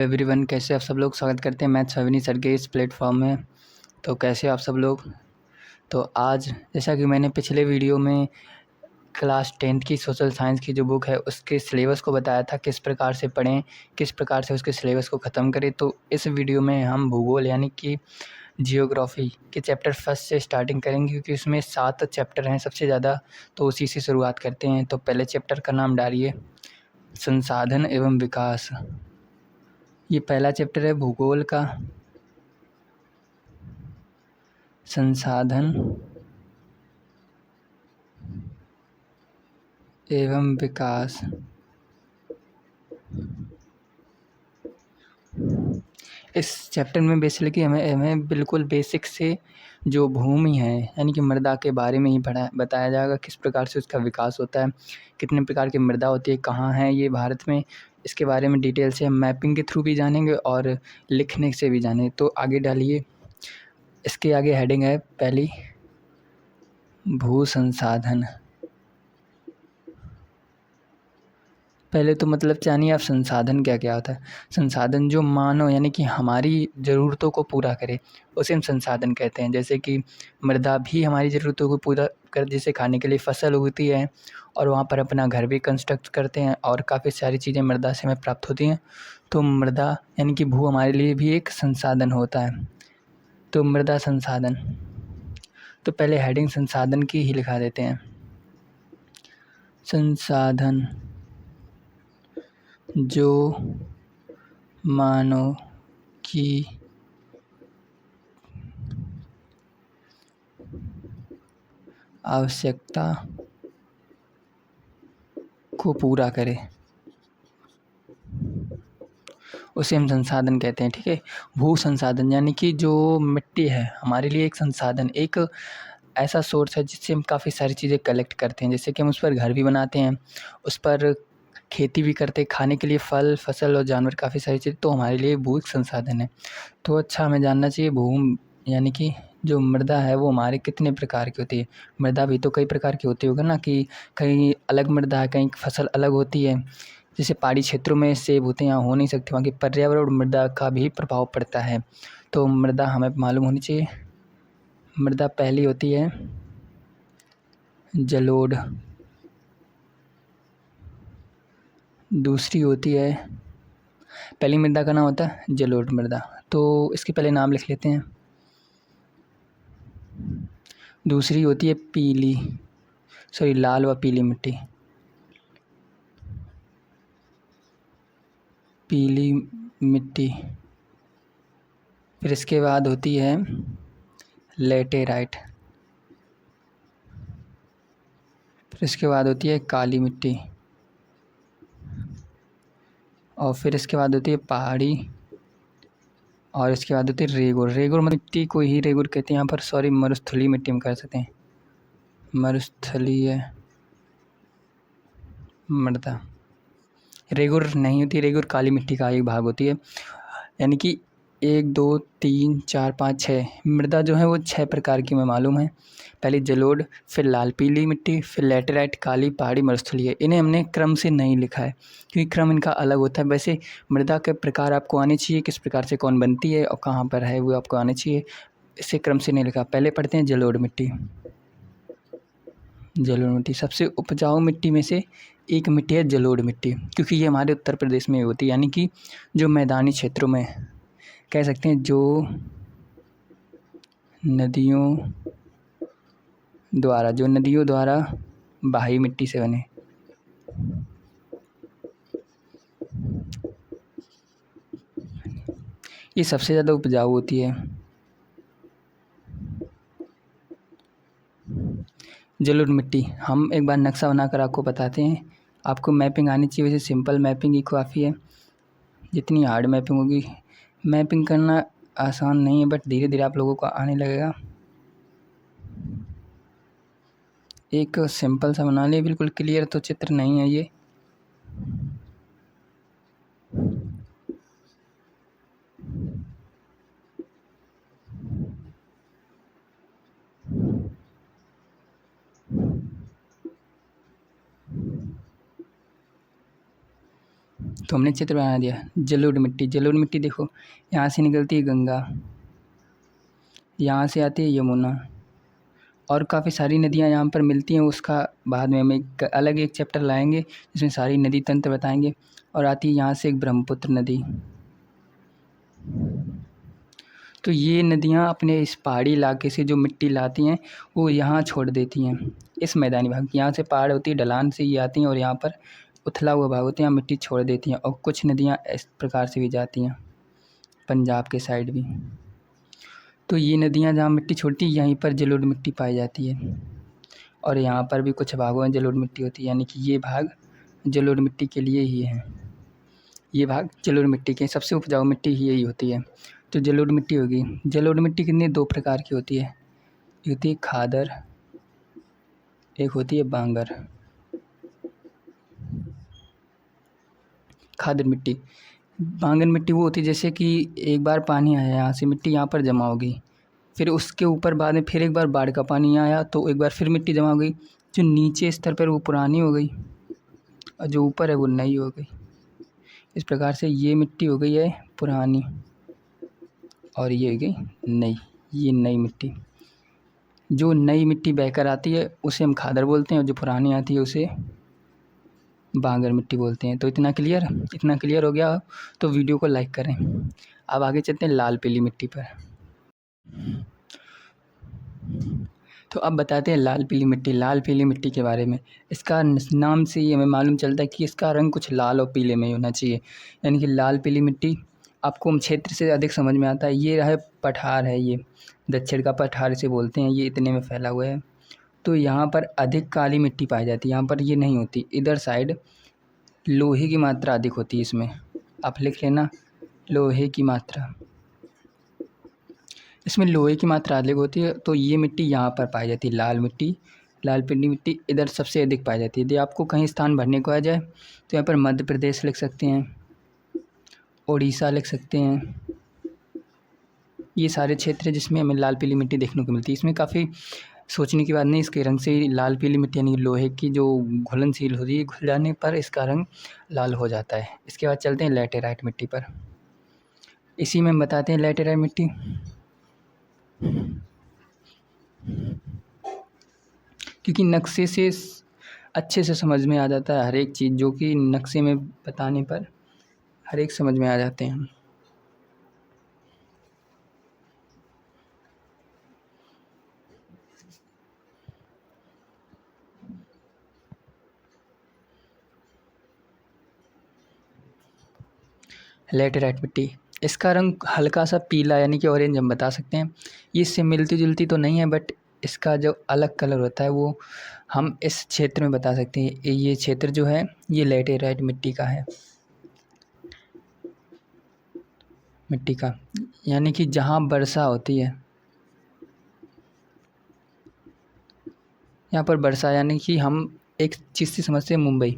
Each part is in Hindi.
एवरीवन, कैसे आप सब लोग। स्वागत करते हैं मैथ्स अविनी सर के इस प्लेटफॉर्म में। तो कैसे आप सब लोग। तो आज जैसा कि मैंने पिछले वीडियो में क्लास 10th की सोशल साइंस की जो बुक है उसके सिलेबस को बताया था, किस प्रकार से पढ़ें, किस प्रकार से उसके सिलेबस को ख़त्म करें। तो इस वीडियो में हम भूगोल यानी कि जियोग्राफी के चैप्टर फर्स्ट से स्टार्टिंग करेंगे, क्योंकि उसमें 7 चैप्टर हैं सबसे ज़्यादा। तो उसी से शुरुआत करते हैं। तो पहले चैप्टर का नाम डालिए, संसाधन एवं विकास। ये पहला चैप्टर है भूगोल का, संसाधन एवं विकास। इस चैप्टर में बेसिकली हमें बिल्कुल बेसिक से जो भूमि है यानी कि मृदा के बारे में ही बताया जाएगा, किस प्रकार से उसका विकास होता है, कितने प्रकार की मृदा होती है, कहाँ है ये भारत में। इसके बारे में डिटेल से हम मैपिंग के थ्रू भी जानेंगे और लिखने से भी जानेंगे। तो आगे डालिए, इसके आगे हेडिंग है पहली, भू संसाधन। पहले तो मतलब जानिए आप संसाधन क्या क्या होता है। संसाधन जो मानव यानी कि हमारी ज़रूरतों को पूरा करे उसे हम संसाधन कहते हैं। जैसे कि मृदा भी हमारी ज़रूरतों को पूरा कर, जैसे खाने के लिए फसल उगती है और वहाँ पर अपना घर भी कंस्ट्रक्ट करते हैं और काफ़ी सारी चीज़ें मृदा से हमें प्राप्त होती हैं। तो मृदा यानी कि भू हमारे लिए भी एक संसाधन होता है। तो मृदा संसाधन, तो पहले हेडिंग संसाधन की ही लिखा देते हैं। संसाधन जो मानव की आवश्यकता को पूरा करे उसे हम संसाधन कहते हैं। ठीक है। भू संसाधन यानी कि जो मिट्टी है हमारे लिए एक संसाधन, एक ऐसा सोर्स है जिससे हम काफ़ी सारी चीज़ें कलेक्ट करते हैं। जैसे कि हम उस पर घर भी बनाते हैं, उस पर खेती भी करते हैं, खाने के लिए फल फसल और जानवर काफ़ी सारी चीज़। तो हमारे लिए भू एक संसाधन है। तो अच्छा हमें जानना चाहिए भू यानी कि जो मृदा है वो हमारे कितने प्रकार की होती है। मृदा भी तो कई प्रकार की होती होगी ना, कि कहीं अलग मृदा है, कहीं फसल अलग होती है। जैसे पहाड़ी क्षेत्रों में सेब होते हैं, यहाँ हो नहीं सकते, वहाँ की पर्यावरण और मृदा का भी प्रभाव पड़ता है। तो मृदा हमें मालूम होनी चाहिए। मृदा पहली होती है जलोढ़, दूसरी होती है, पहली मृदा का नाम होता है जलोढ़ मृदा। तो इसके पहले नाम लिख लेते हैं। दूसरी होती है लाल व पीली मिट्टी, पीली मिट्टी। फिर इसके बाद होती है लेटेराइट। फिर इसके बाद होती है काली मिट्टी। और फिर इसके बाद होती है पहाड़ी। और इसके बाद होती है रेगुर। रेगुर मिट्टी को ही रेगुर कहते हैं यहाँ पर, सॉरी, मरुस्थलीय मिट्टी में कर सकते हैं, मरुस्थलीय मृदा। रेगुर नहीं होती, रेगुर काली मिट्टी का एक भाग होती है। यानी कि 1 2 3 4 5 6 मृदा जो है वो 6 प्रकार की हमें मालूम है। पहले जलोढ़, फिर लाल पीली मिट्टी, फिर लैटेराइट, काली, पहाड़ी, मरुस्थलीय। इन्हें हमने क्रम से नहीं लिखा है क्योंकि क्रम इनका अलग होता है। वैसे मृदा के प्रकार आपको आने चाहिए, किस प्रकार से कौन बनती है और कहाँ पर है वो आपको आने चाहिए। इसे क्रम से नहीं लिखा। पहले पढ़ते हैं जलोढ़ मिट्टी। जलोढ़ मिट्टी सबसे उपजाऊ मिट्टी में से एक मिट्टी है जलोढ़ मिट्टी, क्योंकि ये हमारे उत्तर प्रदेश में होती है। यानी कि जो मैदानी क्षेत्रों में कह सकते हैं, जो नदियों द्वारा बहाई मिट्टी से बने, ये सबसे ज़्यादा उपजाऊ होती है। जलोढ़ मिट्टी हम एक बार नक्शा बनाकर आपको बताते हैं। आपको मैपिंग आनी चाहिए। वैसे सिंपल मैपिंग ही काफ़ी है, जितनी हार्ड मैपिंग होगी। मैपिंग करना आसान नहीं है, बट धीरे धीरे आप लोगों को आने लगेगा। एक सिंपल सा बना लिए, बिल्कुल क्लियर तो चित्र नहीं है ये। तो हमने चित्र बना दिया। जलोढ़ मिट्टी, जलोढ़ मिट्टी देखो यहाँ से निकलती है गंगा, यहाँ से आती है यमुना, और काफ़ी सारी नदियाँ यहाँ पर मिलती हैं। उसका बाद में हम एक अलग एक चैप्टर लाएंगे जिसमें सारी नदी तंत्र बताएंगे। और आती है यहाँ से एक ब्रह्मपुत्र नदी। तो ये नदियाँ अपने इस पहाड़ी इलाके से जो मिट्टी लाती हैं वो यहाँ छोड़ देती हैं इस मैदानी भाग। यहाँ से पहाड़ होती है, ढलान से ये आती हैं और यहाँ पर उथला हुआ भाग होता है, यहाँ मिट्टी छोड़ देती हैं। और कुछ नदियाँ इस प्रकार से भी जाती हैं पंजाब के साइड भी। तो ये नदियाँ जहाँ मिट्टी छोड़ती है यहीं पर जलोढ़ मिट्टी पाई जाती है। और यहाँ पर भी कुछ भागों में जलोढ़ मिट्टी होती है, यानी कि ये भाग जलोढ़ मिट्टी के लिए ही है। ये भाग जलोढ़ मिट्टी के, सबसे उपजाऊ मिट्टी ही यही होती है। तो जलोढ़ मिट्टी होगी। जलोढ़ मिट्टी कितनी, दो प्रकार की होती है। एक होती है खादर, एक होती है बांगर। खादर मिट्टी, बांगर मिट्टी वो होती है जैसे कि एक बार पानी आया यहाँ से, मिट्टी यहाँ पर जमा हो गई, फिर उसके ऊपर बाद में फिर एक बार बाढ़ का पानी आया तो एक बार फिर मिट्टी जमा हो गई। जो नीचे स्तर पर वो पुरानी हो गई और जो ऊपर है वो नई हो गई। इस प्रकार से ये मिट्टी हो गई है पुरानी और ये हो गई नई। ये नई मिट्टी, जो नई मिट्टी बहकर आती है उसे हम खादर बोलते हैं और जो पुरानी आती है उसे बांगर मिट्टी बोलते हैं। तो इतना क्लियर हो गया। तो वीडियो को लाइक करें। अब आगे चलते हैं लाल पीली मिट्टी पर। तो अब बताते हैं लाल पीली मिट्टी। लाल पीली मिट्टी के बारे में, इसका नाम से ही हमें मालूम चलता है कि इसका रंग कुछ लाल और पीले में ही होना चाहिए। यानी कि लाल पीली मिट्टी आपको क्षेत्र से अधिक समझ में आता है। ये रहा पठार है, ये दक्षिण का पठार इसे बोलते हैं, ये इतने में फैला हुआ है। तो यहाँ पर अधिक काली मिट्टी पाई जाती है, यहाँ पर ये नहीं होती। इधर साइड लोहे की मात्रा अधिक होती है इसमें, आप लिख लेना लोहे की मात्रा, इसमें लोहे की मात्रा अधिक होती है। तो ये मिट्टी यहाँ पर पाई जाती है, लाल मिट्टी, लाल पीली मिट्टी इधर सबसे अधिक पाई जाती है। यदि आपको कहीं स्थान भरने को आ जाए तो यहाँ पर मध्य प्रदेश लिख सकते हैं, उड़ीसा लिख सकते हैं। ये सारे क्षेत्र हैं जिसमें हमें लाल पीली मिट्टी देखने को मिलती है। इसमें काफ़ी सोचने की बात नहीं, इसके रंग से ही लाल पीली मिट्टी यानी लोहे की जो घुलनशील होती है, घुल जाने पर इसका रंग लाल हो जाता है। इसके बाद चलते हैं लैटेराइट मिट्टी पर। इसी में हम बताते हैं लैटेराइट मिट्टी। क्योंकि नक्शे से अच्छे से समझ में आ जाता है हर एक चीज़, जो कि नक्शे में बताने पर हर एक समझ में आ जाते हैं। लैटेराइट मिट्टी, इसका रंग हल्का सा पीला यानी कि ऑरेंज हम बता सकते हैं। ये इससे मिलती जुलती तो नहीं है, बट इसका जो अलग कलर होता है वो हम इस क्षेत्र में बता सकते हैं। ये क्षेत्र जो है ये लैटेराइट मिट्टी का है, मिट्टी का यानी कि जहाँ वर्षा होती है, यहाँ पर वर्षा यानी कि हम एक चीज़ से समझते हैं मुंबई।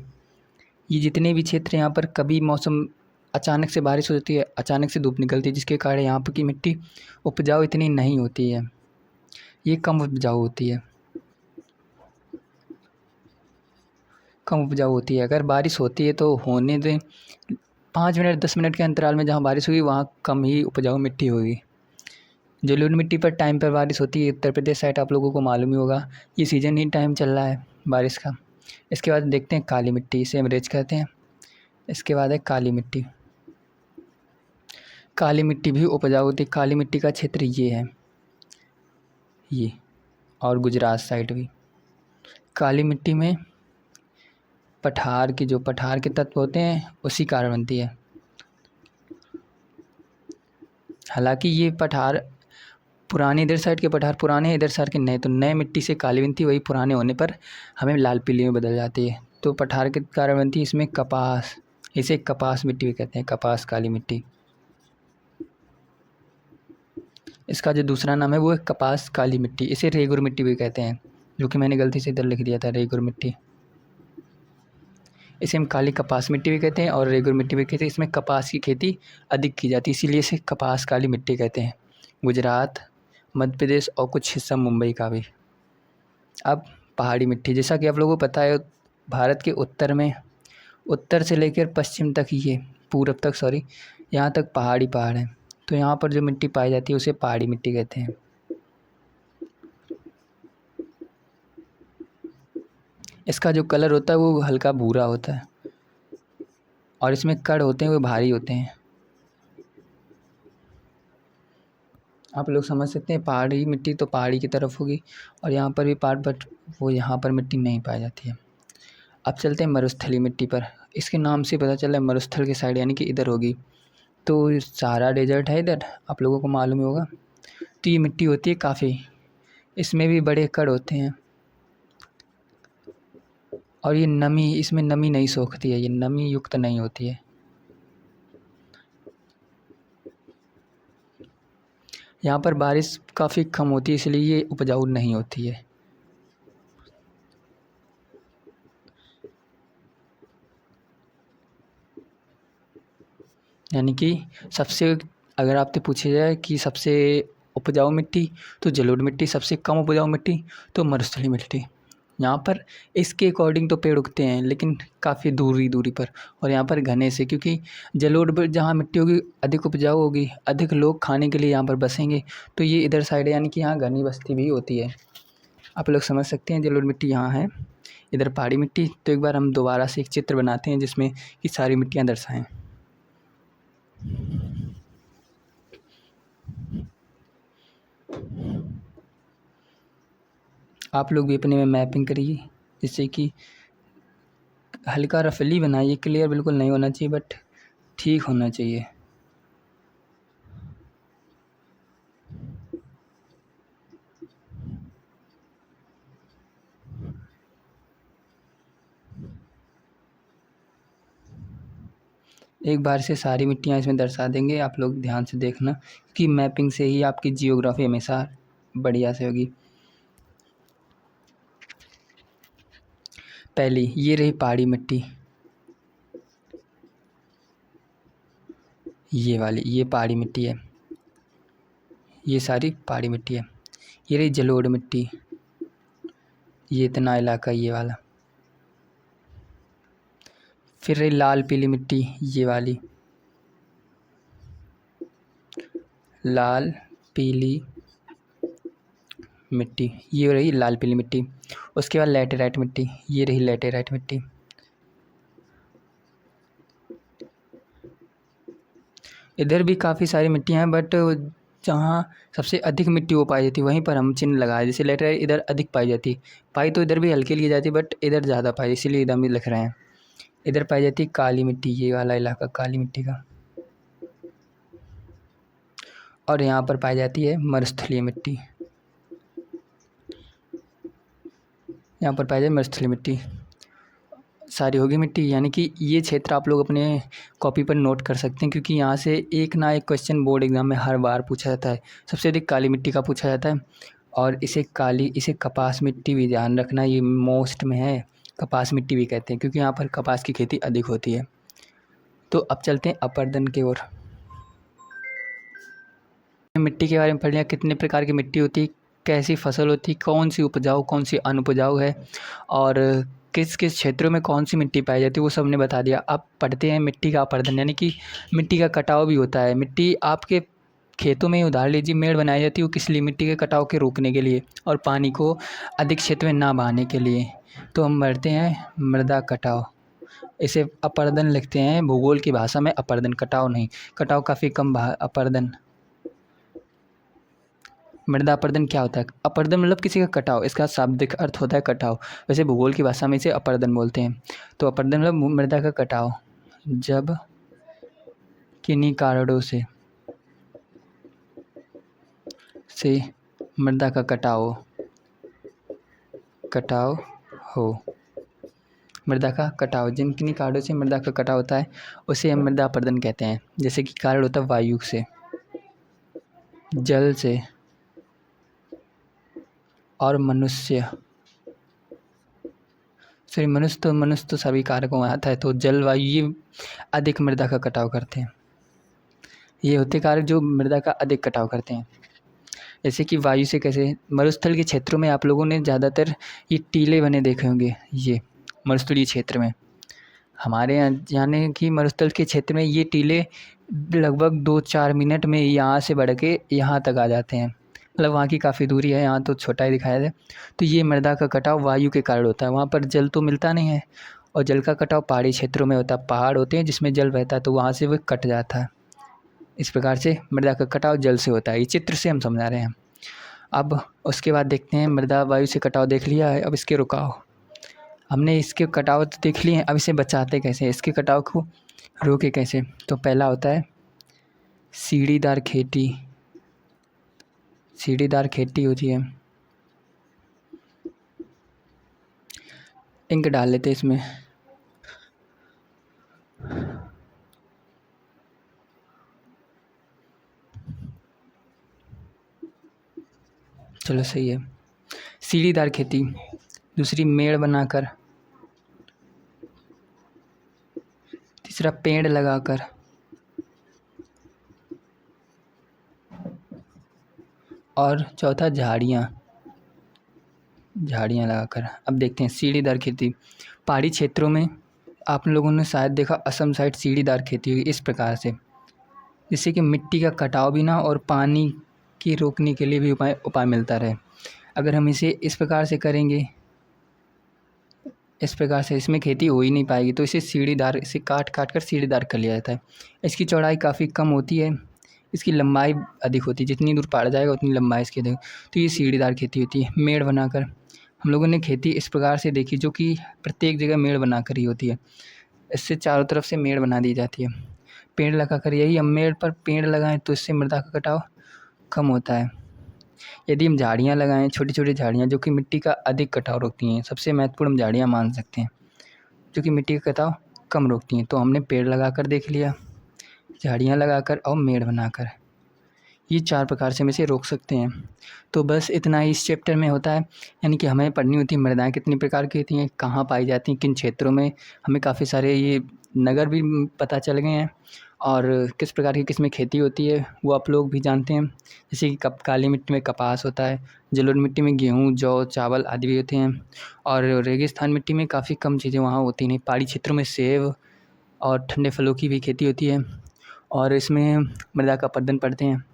ये जितने भी क्षेत्र यहाँ पर कभी मौसम अचानक से बारिश हो जाती है, अचानक से धूप निकलती है, जिसके कारण यहाँ पर की मिट्टी उपजाऊ इतनी नहीं होती है, ये कम उपजाऊ होती है, कम उपजाऊ होती है। अगर बारिश होती है तो होने दें, 5 मिनट 10 मिनट के अंतराल में जहाँ बारिश होगी वहाँ कम ही उपजाऊ मिट्टी होगी। जलोढ़ मिट्टी पर टाइम पर बारिश होती है, उत्तर प्रदेश साइड आप लोगों को मालूम ही होगा, ये सीज़न ही टाइम चल रहा है बारिश का। इसके बाद देखते हैं काली मिट्टी, इसे एवरेज कहते हैं। इसके बाद है काली मिट्टी। काली मिट्टी भी उपजाऊ होती है। काली मिट्टी का क्षेत्र ये है, ये, और गुजरात साइड भी। काली मिट्टी में पठार के तत्व होते हैं उसी कारण बनती है। हालांकि ये पठार पुराने, इधर साइड के पठार पुराने हैं, इधर साइड के नए, तो नए मिट्टी से काली बनती है, वही पुराने होने पर हमें लाल पीली में बदल जाती है। तो पठार के कारण बनती है इसमें कपास, इसे कपास मिट्टी भी कहते हैं, कपास काली मिट्टी। इसका जो दूसरा नाम है वो है कपास काली मिट्टी, इसे रेगुर मिट्टी भी कहते हैं, जो कि मैंने गलती से इधर लिख दिया था, रेगुर मिट्टी। इसे हम काली कपास मिट्टी भी कहते हैं और रेगुर मिट्टी भी कहते हैं। इसमें कपास की खेती अधिक की जाती है, इसीलिए इसे कपास काली मिट्टी कहते हैं। गुजरात, मध्य प्रदेश और कुछ हिस्सा मुंबई का भी। अब पहाड़ी मिट्टी, जैसा कि आप लोगों को पता है भारत के उत्तर में उत्तर से लेकर पश्चिम तक, ये पूरब तक सॉरी, यहाँ तक पहाड़ी पहाड़ हैं। तो यहाँ पर जो मिट्टी पाई जाती है उसे पहाड़ी मिट्टी कहते हैं। इसका जो कलर होता है वो हल्का भूरा होता है और इसमें कण होते हैं वो भारी होते हैं। आप लोग समझ सकते हैं, पहाड़ी मिट्टी तो पहाड़ी की तरफ होगी और यहाँ पर भी पहाड़, बट वो यहाँ पर मिट्टी नहीं पाई जाती है। अब चलते हैं मरुस्थलीय मिट्टी पर। इसके नाम से पता चला है मरुस्थल की साइड यानी कि इधर होगी। तो सहारा डेजर्ट है इधर, आप लोगों को मालूम ही होगा। तो ये मिट्टी होती है काफ़ी, इसमें भी बड़े कण होते हैं और ये नमी, इसमें नमी नहीं सोखती है, ये नमी युक्त नहीं होती है। यहाँ पर बारिश काफ़ी कम होती है इसलिए ये उपजाऊ नहीं होती है। यानी कि सबसे, अगर आपसे पूछा जाए कि सबसे उपजाऊ मिट्टी तो जलोढ़ मिट्टी, सबसे कम उपजाऊ मिट्टी तो मरुस्थलीय मिट्टी। यहाँ पर इसके अकॉर्डिंग तो पेड़ उगते हैं लेकिन काफ़ी दूरी दूरी पर, और यहाँ पर घने से, क्योंकि जलोढ़ पर जहाँ मिट्टी होगी अधिक उपजाऊ होगी, अधिक लोग खाने के लिए यहाँ पर बसेंगे, तो ये इधर साइड है यानी कि यहाँ घनी बस्ती भी होती है। आप लोग समझ सकते हैं जलोढ़ मिट्टी यहाँ है, इधर पहाड़ी मिट्टी। तो एक बार हम दोबारा से एक चित्र बनाते हैं जिसमें कि सारी मिट्टियाँ दर्शाएँ। आप लोग भी अपने में मैपिंग करिए जिससे कि हल्का रफली बनाइए, क्लियर बिल्कुल नहीं होना चाहिए बट ठीक होना चाहिए। एक बार से सारी मिट्टियाँ इसमें दर्शा देंगे, आप लोग ध्यान से देखना कि मैपिंग से ही आपकी जियोग्राफी हमेशा बढ़िया से होगी। पहली ये रही पहाड़ी मिट्टी, ये वाली ये पहाड़ी मिट्टी है, ये सारी पहाड़ी मिट्टी है। ये रही जलोढ़ मिट्टी, ये इतना इलाका ये वाला। फिर रही लाल पीली मिट्टी, ये वाली लाल पीली मिट्टी, ये रही लाल पीली मिट्टी। उसके बाद लैटेराइट मिट्टी, ये रही लैटेराइट मिट्टी। इधर भी काफ़ी सारी मिट्टियाँ हैं बट जहाँ सबसे अधिक मिट्टी वो पाई जाती है वहीं पर हम चिन्ह लगाए। जैसे लैटेराइट इधर अधिक पाई जाती, पाई तो इधर भी हल्की ली जाती बट इधर ज़्यादा पाई, इसीलिए इधर भी लिख रहे हैं। इधर पाई जाती काली मिट्टी, ये वाला इलाका काली मिट्टी का। और यहाँ पर पाई जाती है मरुस्थलीय मिट्टी, यहाँ पर पाई जाए मरुस्थलीय मिट्टी। सारी होगी मिट्टी, यानी कि ये क्षेत्र आप लोग अपने कॉपी पर नोट कर सकते हैं क्योंकि यहाँ से एक ना एक क्वेश्चन बोर्ड एग्जाम में हर बार पूछा जाता है। सबसे अधिक काली मिट्टी का पूछा जाता है और इसे कपास मिट्टी भी ध्यान रखना, ये मोस्ट में है, कपास मिट्टी भी कहते हैं क्योंकि यहाँ पर कपास की खेती अधिक होती है। तो अब चलते हैं अपर्दन की ओर। मिट्टी के बारे में पढ़ लिया, कितने प्रकार की मिट्टी होती है, कैसी फसल होती है, कौन सी उपजाऊ कौन सी अनुपजाऊ है और किस किस क्षेत्रों में कौन सी मिट्टी पाई जाती है वो सब ने बता दिया। अब पढ़ते हैं मिट्टी का अपर्दन, यानी कि मिट्टी का कटाव भी होता है। मिट्टी आपके खेतों में उधार लीजिए मेड़ बनाई जाती है, वो किस लिए, मिट्टी के कटाव के रोकने के लिए और पानी को अधिक क्षेत्र में ना बहाने के लिए। तो हम पढ़ते हैं मृदा कटाव, इसे अपर्दन लिखते हैं भूगोल की भाषा में, अपर्दन, कटाव नहीं, कटाव काफ़ी कम अपर्दन। मृदा अपर्दन क्या होता है? अपर्दन मतलब किसी का कटाव, इसका शाब्दिक अर्थ होता है कटाव, वैसे भूगोल की भाषा में इसे अपर्दन बोलते हैं। तो अपर्दन मतलब मृदा का कटाव, जब किन्हीं कारणों से मृदा का कटाव हो, मृदा का कटाव, जिन किन्हीं कारणों से मृदा का कटाव होता है उसे हम मृदा अपर्दन कहते हैं। जैसे कि कारण होता है वायु से, जल से और मनुष्य तो सभी कारकों में आता है। तो जलवायु ये अधिक मृदा का कटाव करते हैं, ये होते कारक जो मृदा का अधिक कटाव करते हैं। जैसे कि वायु से कैसे, मरुस्थल के क्षेत्रों में आप लोगों ने ज़्यादातर ये टीले बने देखे होंगे, ये मरुस्थलीय क्षेत्र में हमारे यहाँ यानी कि मरुस्थल के क्षेत्र में ये टीले लगभग 2-4 मिनट में यहाँ से बढ़ के यहाँ तक आ जाते हैं। मतलब वहाँ की काफ़ी दूरी है, यहाँ तो छोटा ही दिखाया है। तो ये मृदा का कटाव वायु के कारण होता है। वहाँ पर जल तो मिलता नहीं है, और जल का कटाव पहाड़ी क्षेत्रों में होता है। पहाड़ होते हैं जिसमें जल बहता है, तो वहाँ से वो कट जाता है। इस प्रकार से मृदा का कटाव जल से होता है। ये चित्र से हम समझा रहे हैं। अब उसके बाद देखते हैं, मृदा वायु से कटाव देख लिया है, अब इसके रुकाव। हमने इसके कटाव तो देख लिए हैं, अब इसे बचाते कैसे, इसके कटाव को रोके कैसे। तो पहला होता है सीढ़ीदार खेती। सीढ़ीदार खेती होती है, इंक डाल लेते हैं इसमें। चलो सही है। सीढ़ीदार खेती। दूसरी मेड़ बनाकर। तीसरा पेड़ लगाकर। और चौथा झाड़ियाँ लगाकर। अब देखते हैं सीढ़ीदार खेती। पहाड़ी क्षेत्रों में आप लोगों ने शायद देखा, असम साइड सीढ़ीदार खेती हुई इस प्रकार से, जिससे कि मिट्टी का कटाव भी ना और पानी की रोकने के लिए भी उपाय मिलता रहे। अगर हम इसे इस प्रकार से करेंगे, इस प्रकार से इसमें खेती हो ही नहीं पाएगी। तो इसे सीढ़ीदार, इसे काट कर सीढ़ीदार कर लिया जाता है। इसकी चौड़ाई काफ़ी कम होती है, इसकी लंबाई अधिक होती है। जितनी दूर पहाड़ जाएगा उतनी लंबाई इसकी अधिक। तो ये सीढ़ीदार खेती होती है। मेड़ बनाकर हम लोगों ने खेती इस प्रकार से देखी, जो कि प्रत्येक जगह मेड़ बनाकर ही होती है। इससे चारों तरफ से मेड़ बना दी जाती है। पेड़ लगाकर, यही हम मेड़ पर पेड़ लगाएं तो इससे मृदा का कटाव कम होता है। यदि हम झाड़ियाँ लगाएं, छोटी छोटी झाड़ियाँ जो कि मिट्टी का अधिक कटाव रोकती हैं, सबसे महत्वपूर्ण हम झाड़ियाँ मान सकते हैं जो कि मिट्टी का कटाव कम रोकती हैं। तो हमने पेड़ लगाकर देख लिया, झाड़ियाँ लगाकर और मेड़ बनाकर, ये 4 प्रकार से हम इसे रोक सकते हैं। तो बस इतना ही इस चैप्टर में होता है। यानी कि हमें पढ़नी होती है मृदाएँ कितनी प्रकार की होती हैं, कहाँ पाई जाती हैं, किन क्षेत्रों में। हमें काफ़ी सारे ये नगर भी पता चल गए हैं, और किस प्रकार की किसमें खेती होती है वो आप लोग भी जानते हैं। जैसे कि काली मिट्टी में कपास होता है, जलोढ़ मिट्टी में गेहूँ, जौ, चावल आदि भी होते हैं, और रेगिस्तान मिट्टी में काफ़ी कम चीज़ें वहाँ होती नहीं। पहाड़ी क्षेत्रों में सेब और ठंडे फलों की भी खेती होती है। और इसमें मृदा का अपर्दन पढ़ते हैं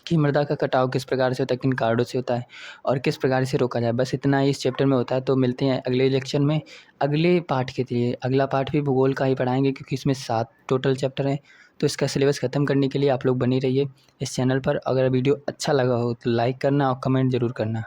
कि मृदा का कटाव किस प्रकार से होता है, किन कारणों से होता है, और किस प्रकार से रोका जाए। बस इतना ही इस चैप्टर में होता है। तो मिलते हैं अगले लेक्चर में अगले पार्ट के लिए। अगला पार्ट भी भूगोल का ही पढ़ाएंगे, क्योंकि इसमें 7 टोटल चैप्टर हैं। तो इसका सिलेबस ख़त्म करने के लिए आप लोग बने रहिए इस चैनल पर। अगर वीडियो अच्छा लगा हो तो लाइक करना और कमेंट ज़रूर करना।